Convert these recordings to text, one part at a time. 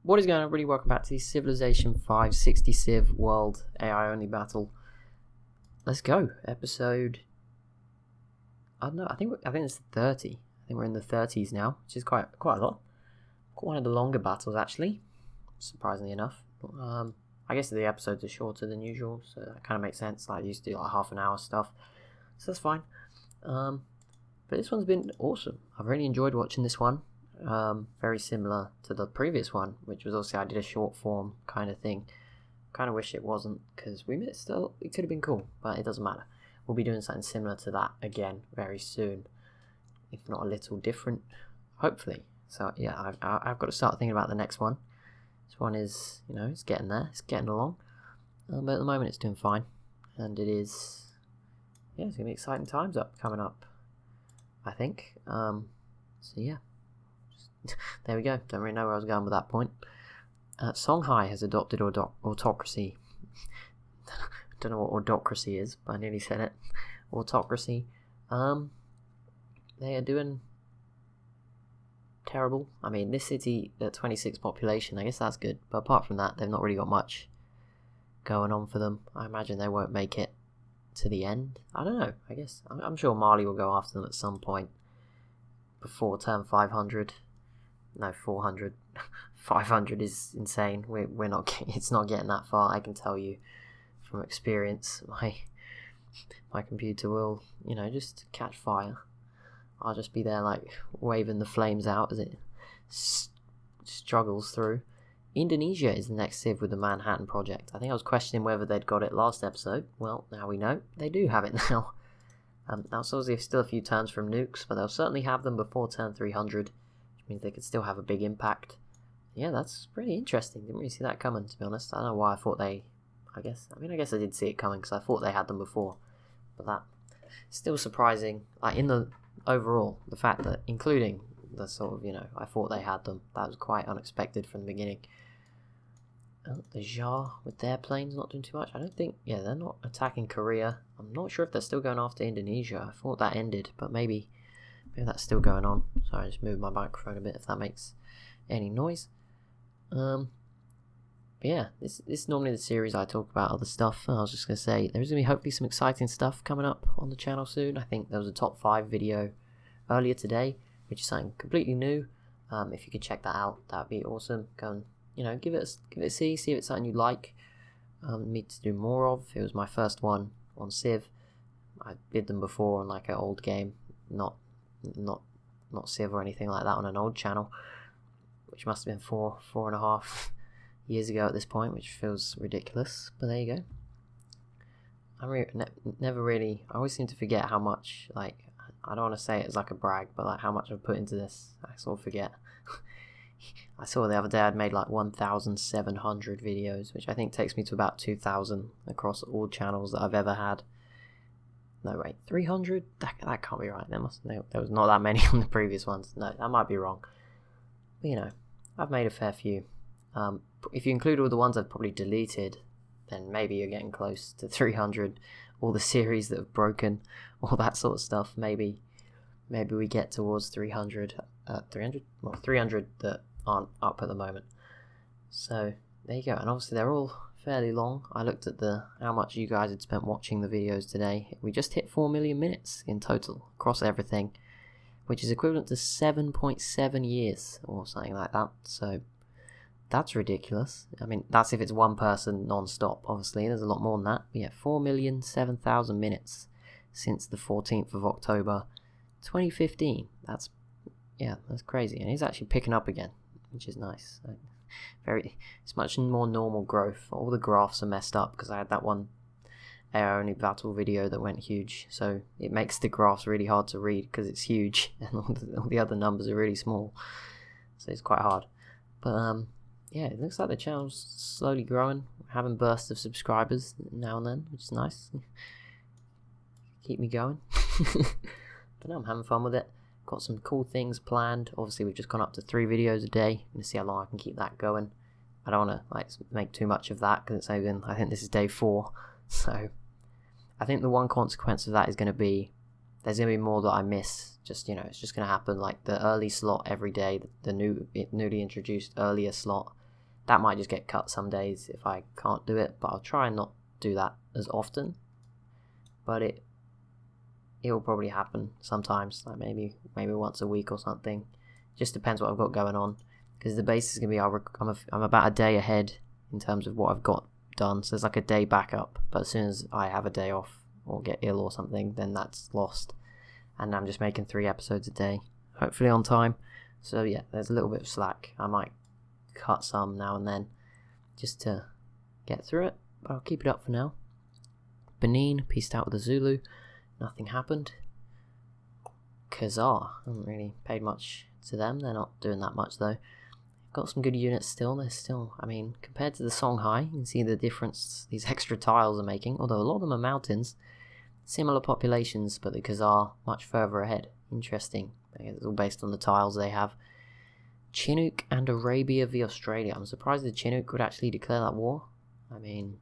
What is going on, everybody? Welcome back to the Civilization 5 60 Civ World AI only battle. Let's go. Episode... I don't know, I think it's 30. I think we're in the 30s now, which is quite a lot. One of the longer battles, actually, surprisingly enough. I guess the episodes are shorter than usual, so that kind of makes sense. Like, I used to do like half an hour stuff, so that's fine. But this one's been awesome. I've really enjoyed watching this one. Very similar to the previous one, which was also I did a short form kind of thing. Kind of wish it wasn't, because it could have been cool, but it doesn't matter. We'll be doing something similar to that again very soon, if not a little different, hopefully. So yeah, I've got to start thinking about the next one. This one is, it's getting there, it's getting along, but at the moment it's doing fine, and it's gonna be exciting times coming up, I think. So yeah. There we go. Don't really know where I was going with that point. Songhai has adopted autocracy. Don't know what autocracy is, but I nearly said it. Autocracy. They are doing terrible. I mean, this city at 26 population, I guess that's good. But apart from that, they've not really got much going on for them. I imagine they won't make it to the end. I don't know. I guess I'm sure Mali will go after them at some point before turn 500. No, 400. 500 is insane. We're not. It's not getting that far. I can tell you from experience. My computer will, just catch fire. I'll just be there like waving the flames out as it struggles through. Indonesia is the next civ with the Manhattan Project. I think I was questioning whether they'd got it last episode. Well, now we know they do have it now. Now, so there's still a few turns from nukes, but they'll certainly have them before turn 300. Means they could still have a big impact. Yeah, that's pretty interesting. Didn't really see that coming, to be honest. I don't know why I thought they... I guess I did see it coming because I thought they had them before. But that... Still surprising. Like, in the overall, the fact that, including the sort of, I thought they had them. That was quite unexpected from the beginning. The Jar with their planes not doing too much. I don't think... Yeah, they're not attacking Korea. I'm not sure if they're still going after Indonesia. I thought that ended, but maybe that's still going on. Sorry, I just moved my microphone a bit if that makes any noise. But yeah, this is normally the series I talk about other stuff. I was just going to say, there's going to be hopefully some exciting stuff coming up on the channel soon. I think there was a top 5 video earlier today, which is something completely new. If you could check that out, that would be awesome. Go and, give it a see if it's something you like me to do more of. It was my first one on Civ. I did them before on like an old game, not Civ or anything like that, on an old channel, which must have been 4.5 years ago at this point, which feels ridiculous, but there you go. I always seem to forget how much, like, I don't want to say it as like a brag, but like how much I've put into this, I sort of forget. I saw the other day I'd made like 1,700 videos, which I think takes me to about 2,000 across all channels that I've ever had. No, wait, 300? That can't be right. There was not that many on the previous ones. No, that might be wrong. But, I've made a fair few. If you include all the ones I've probably deleted, then maybe you're getting close to 300. All the series that have broken, all that sort of stuff. Maybe we get towards 300. 300? Well, 300 that aren't up at the moment. So, there you go. And obviously they're all fairly long. I looked at how much you guys had spent watching the videos today. We just hit 4 million minutes in total across everything, which is equivalent to 7.7 years or something like that. So that's ridiculous. I mean, that's if it's one person non-stop. Obviously, there's a lot more than that. But yeah, 4,007,000 minutes since the 14th of October 2015. That's crazy. And it's actually picking up again, which is nice. It's much more normal growth. All the graphs are messed up because I had that one AI only battle video that went huge, so it makes the graphs really hard to read because it's huge and all the other numbers are really small, so it's quite hard. But yeah, it looks like the channel's slowly growing. We're having bursts of subscribers now and then, which is nice. Keep me going. But no, I'm having fun with it. Got some cool things planned. Obviously, we've just gone up to 3 videos a day. I'm going to see how long I can keep that going. I don't want to make too much of that because it's even, I think this is day 4. So I think the one consequence of that is going to be there's going to be more that I miss. Just, it's just going to happen. Like the early slot every day, the newly introduced earlier slot That might just get cut some days if I can't do it, but I'll try and not do that as often. But it will probably happen sometimes, like maybe once a week or something. Just depends what I've got going on, because the base is going to be, I'm about a day ahead in terms of what I've got done, so there's like a day backup, but as soon as I have a day off or get ill or something, then that's lost, and I'm just making 3 episodes a day, hopefully on time. So yeah, there's a little bit of slack. I might cut some now and then just to get through it, but I'll keep it up for now. Benin pieced out with the Zulu, nothing happened. Khazar, I haven't really paid much to them, they're not doing that much though. Got some good units still. They're still, I mean, compared to the Songhai, you can see the difference these extra tiles are making, although a lot of them are mountains. Similar populations, but the Khazar much further ahead. Interesting. It's all based on the tiles they have. Chinook and Arabia v Australia. I'm surprised the Chinook would actually declare that war. I mean,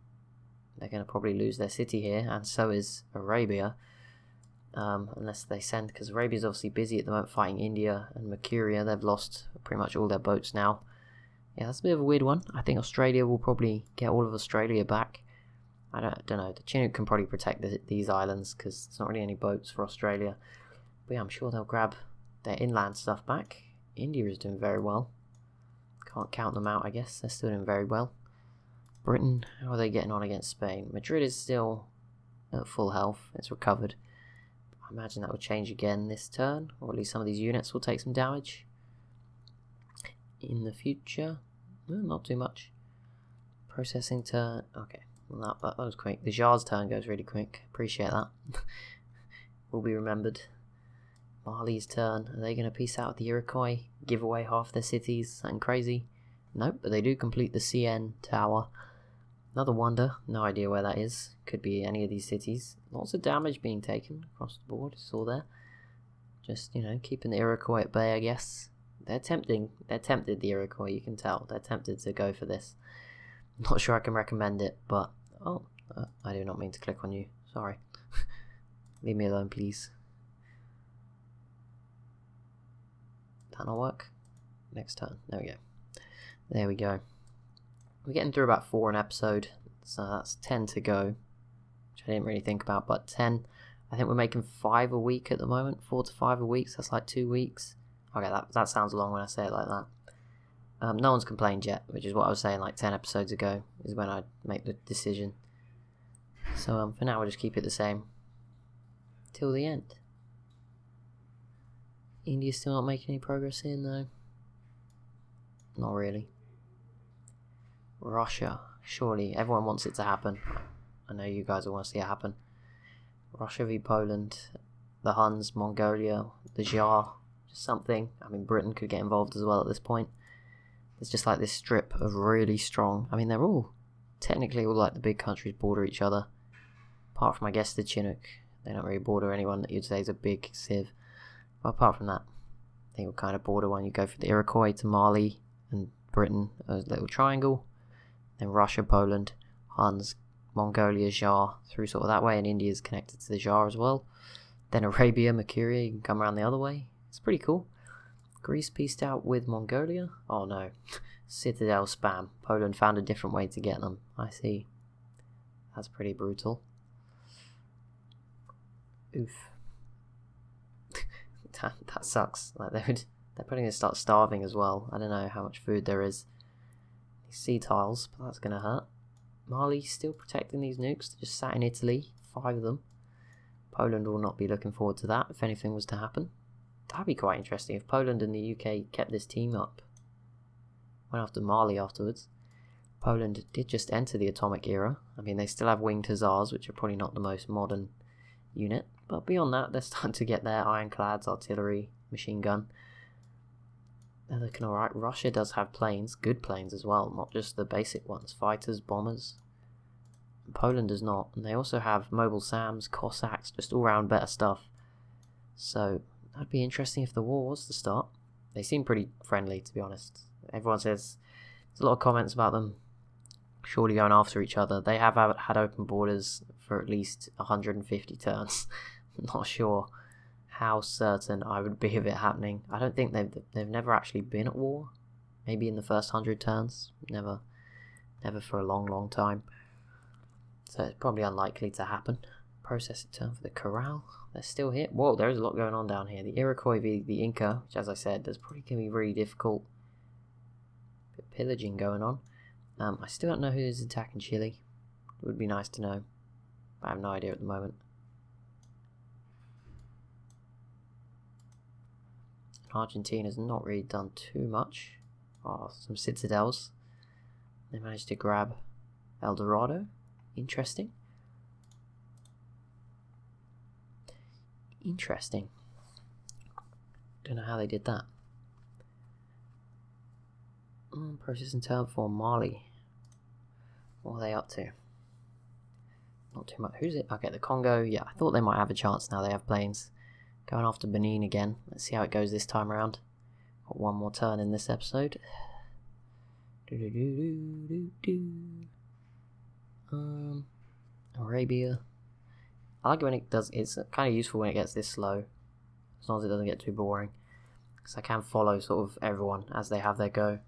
they're going to probably lose their city here, and so is Arabia. Unless they send, because Arabia's obviously busy at the moment fighting India and Mercuria. They've lost pretty much all their boats now. Yeah, that's a bit of a weird one. I think Australia will probably get all of Australia back. I don't know. The Chinook can probably protect these islands, because there's not really any boats for Australia. But yeah, I'm sure they'll grab their inland stuff back. India is doing very well. Can't count them out, I guess. They're still doing very well. Britain, how are they getting on against Spain? Madrid is still at full health. It's recovered. I imagine that will change again this turn, or at least some of these units will take some damage in the future. Not too much. Processing turn. Okay, well, that was quick. The Jar's turn goes really quick. Appreciate that. Will be remembered. Mali's turn. Are they going to peace out with the Iroquois? Give away half their cities? Something crazy? Nope, but they do complete the CN tower. Another wonder, no idea where that is. Could be any of these cities. Lots of damage being taken across the board, it's all there. Just, keeping the Iroquois at bay, I guess. They're tempted, the Iroquois, you can tell. They're tempted to go for this. Not sure I can recommend it, but... Oh, I do not mean to click on you. Sorry. Leave me alone, please. That'll work. Next turn. There we go. There we go. We're getting through about 4 an episode, so that's 10 to go, which I didn't really think about, but 10. I think we're making 5 a week at the moment, 4 to 5 a week, so that's like 2 weeks. Okay, that sounds long when I say it like that. No one's complained yet, which is what I was saying like 10 episodes ago, is when I make the decision. So for now we'll just keep it the same. Till the end. India's still not making any progress here, no. Not really. Russia, surely everyone wants it to happen. I know you guys all want to see it happen. Russia v Poland, the Huns, Mongolia, the Jar, just something. I mean, Britain could get involved as well at this point. There's just like this strip of really strong, I mean, they're all technically all like the big countries border each other, apart from I guess the Chinook. They don't really border anyone that you'd say is a big civ. But apart from that, they all kind of border one. You go for the Iroquois to Mali and Britain, a little triangle. Then Russia, Poland, Huns, Mongolia, Jar, through sort of that way, and India's connected to the Jar as well. Then Arabia, Mercuria, you can come around the other way. It's pretty cool. Greece pieced out with Mongolia. Oh no, Citadel spam. Poland found a different way to get them. I see. That's pretty brutal. Oof. that sucks. Like they're probably gonna start starving as well. I don't know how much food there is. Sea tiles, but that's gonna hurt. Mali still protecting these nukes. They're just sat in Italy, 5 of them. Poland will not be looking forward to that if anything was to happen. That'd be quite interesting if Poland and the UK kept this team up. Went after Mali afterwards. Poland did just enter the atomic era. I mean, they still have winged hussars, which are probably not the most modern unit, but beyond that, they're starting to get their ironclads, artillery, machine gun. They're looking alright. Russia does have planes, good planes as well, not just the basic ones, fighters, bombers. And Poland does not, and they also have mobile SAMs, Cossacks, just all round better stuff. So that'd be interesting if the war was to start. They seem pretty friendly, to be honest. Everyone says, there's a lot of comments about them surely going after each other. They have had open borders for at least 150 turns. Not sure how certain I would be of it happening. I don't think they've never actually been at war Maybe in the first 100 turns. Never for a long time. So it's probably unlikely to happen. Processing turn for the Corral. They're still here. Whoa, there's a lot going on down here. The Iroquois v the Inca, which as I said, is probably going to be really difficult. Bit of pillaging going on. I still don't know who is attacking Chile. It would be nice to know. But I have no idea at the moment. Argentina's not really done too much. Oh, some citadels. They managed to grab El Dorado. Interesting. Interesting. Don't know how they did that. Processing turn for Mali. What are they up to? Not too much. Who's it? Okay, the Congo. Yeah, I thought they might have a chance now. They have planes. Going after Benin again. Let's see how it goes this time around. Got one more turn in this episode. Arabia. I like when it does. It's kind of useful when it gets this slow, as long as it doesn't get too boring. Because I can follow sort of everyone as they have their go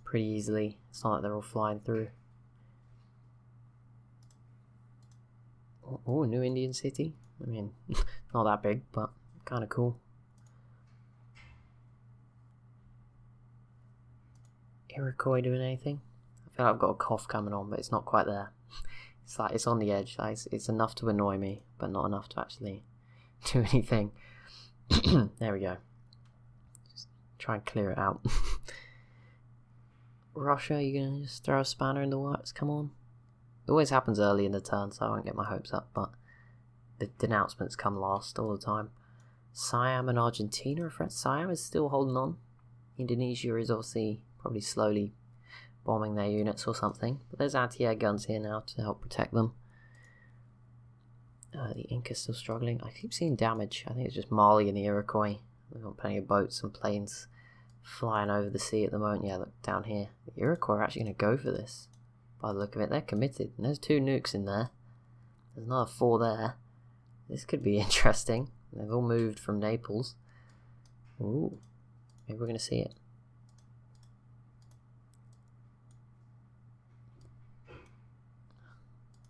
pretty easily. It's not like they're all flying through. Oh, new Indian city. I mean, not that big, but kind of cool. Iroquois doing anything? I feel like I've got a cough coming on, but it's not quite there. It's like it's on the edge. Like it's enough to annoy me, but not enough to actually do anything. There we go. Just try and clear it out. Russia, you gonna just throw a spanner in the works? Come on. It always happens early in the turn, so I won't get my hopes up, but the denouncements come last all the time. Siam and Argentina are friends. Siam is still holding on. Indonesia is obviously probably slowly bombing their units or something, but there's anti-air guns here now to help protect them. The Inca's still struggling. I keep seeing damage. I think it's just Mali and the Iroquois. We've got plenty of boats and planes flying over the sea at the moment. Yeah, look down here. The Iroquois are actually going to go for this. By the look of it, they're committed. And there's 2 nukes in there. There's another 4 there. This could be interesting. They've all moved from Naples. Ooh, maybe we're going to see it.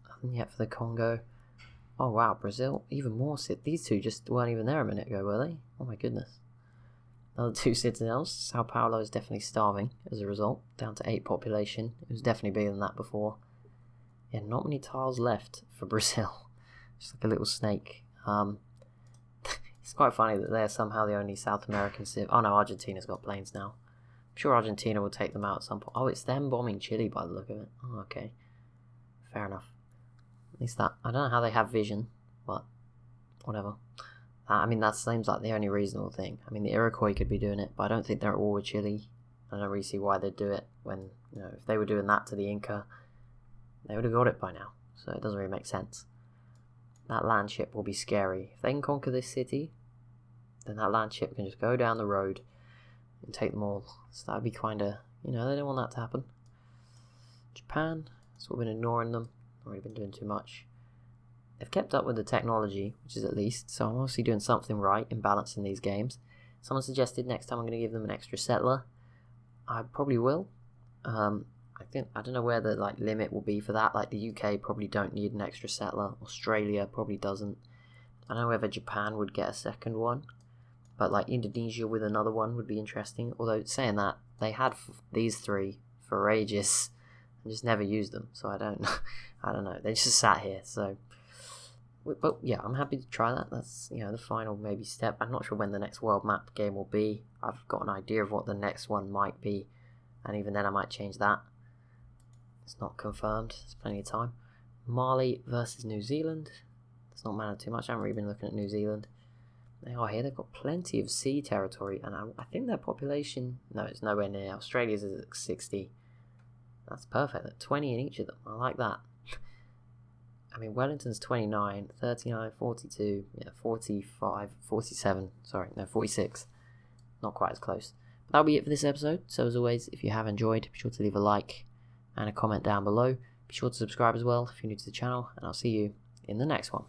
Nothing yet for the Congo. Oh wow, Brazil, even more these 2 just weren't even there a minute ago, were they? Oh my goodness. Another 2 citadels. Sao Paulo is definitely starving as a result. Down to 8 population. It was definitely bigger than that before. Yeah, not many tiles left for Brazil. Just like a little snake. It's quite funny that they're somehow the only South American civ. Oh no, Argentina's got planes now. I'm sure Argentina will take them out at some point. Oh, it's them bombing Chile by the look of it. Oh, okay. Fair enough. At least that. I don't know how they have vision, but whatever. I mean, that seems like the only reasonable thing. I mean, the Iroquois could be doing it, but I don't think they're at war with Chile. I don't really see why they'd do it when, you know, if they were doing that to the Inca, they would have got it by now. So it doesn't really make sense. That land ship will be scary. If they can conquer this city, then that land ship can just go down the road and take them all. So that would be kind of, you know, they don't want that to happen. Japan, so we've been ignoring them. Not really been doing too much. They've kept up with the technology, which is at least, so I'm obviously doing something right in balancing these games. Someone suggested next time I'm going to give them an extra settler. I probably will. I don't know where the limit will be for that. Like the UK probably don't need an extra settler. Australia probably doesn't. I don't know whether Japan would get a second one, but like Indonesia with another one would be interesting. Although saying that, they had these 3 for ages and just never used them. So I don't know. They just sat here. So, but yeah, I'm happy to try that. That's, you know, the final maybe step. I'm not sure when the next world map game will be. I've got an idea of what the next one might be, and even then I might change that. It's not confirmed. There's plenty of time. Mali versus New Zealand. Does not matter too much. I haven't really been looking at New Zealand. They are here. They've got plenty of sea territory, and I think their population... No, it's nowhere near. Australia's is at 60. That's perfect. 20 in each of them. I like that. I mean, Wellington's 29, 39, 42, 45, 47. Sorry, no, 46. Not quite as close. But that'll be it for this episode. So as always, if you have enjoyed, be sure to leave a like and a comment down below. Be sure to subscribe as well if you're new to the channel, and I'll see you in the next one.